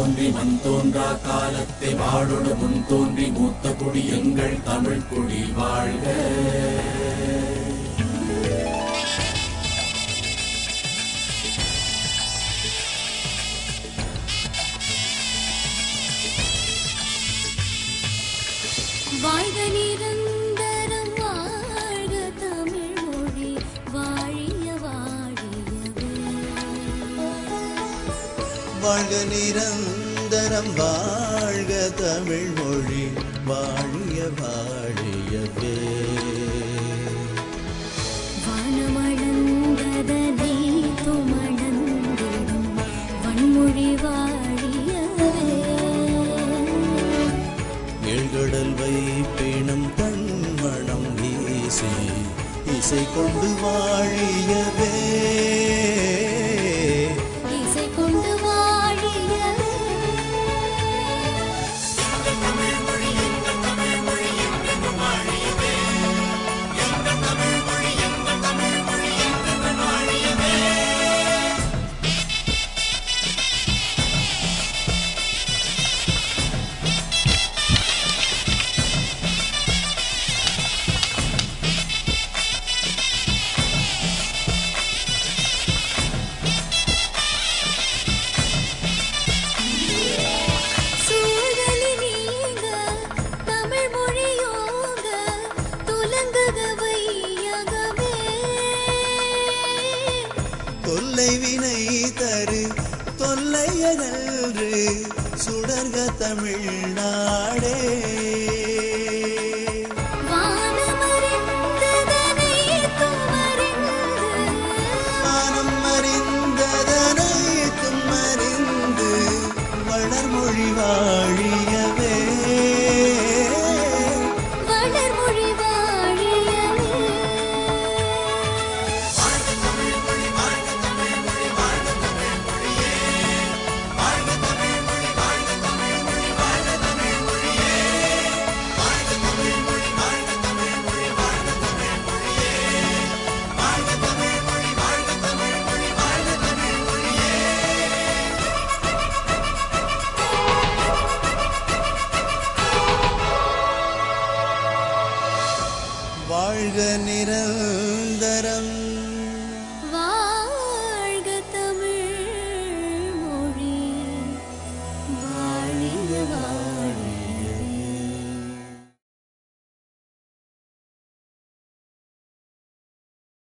தோன்றி மண் தோன்றா காலத்தை வாழொடு முன் தோன்றி மூத்த குடி எங்கள் தமிழ் குடி வாழ்க. வாழ்க நிரந்தரம் வாழ்க தமிழ் மொழி வாழிய வாழியவே. வாழ்க நிரந்தரம் வாழ்க தமிழ் மொழி வாழிய வாழியவே. வானமளந்ததனை துமளந்திடும் வன்மொழி வாழியவே. ஏழ்கடல் வைப்பினம் தன்மணம் வீசி இசை கொண்டு வாழியவே. இசை கொண்டு வாழியவே. தொல்லை வினை தரு தொல்லையகன்று சுடர்க தமிழ்நாடே. வானம் அறிந்ததனைத்தும் அறிந்து வளர்மொழி வாழியவே. வளர்மொழி வாழியவே. வாழ்க நிரந்தரம்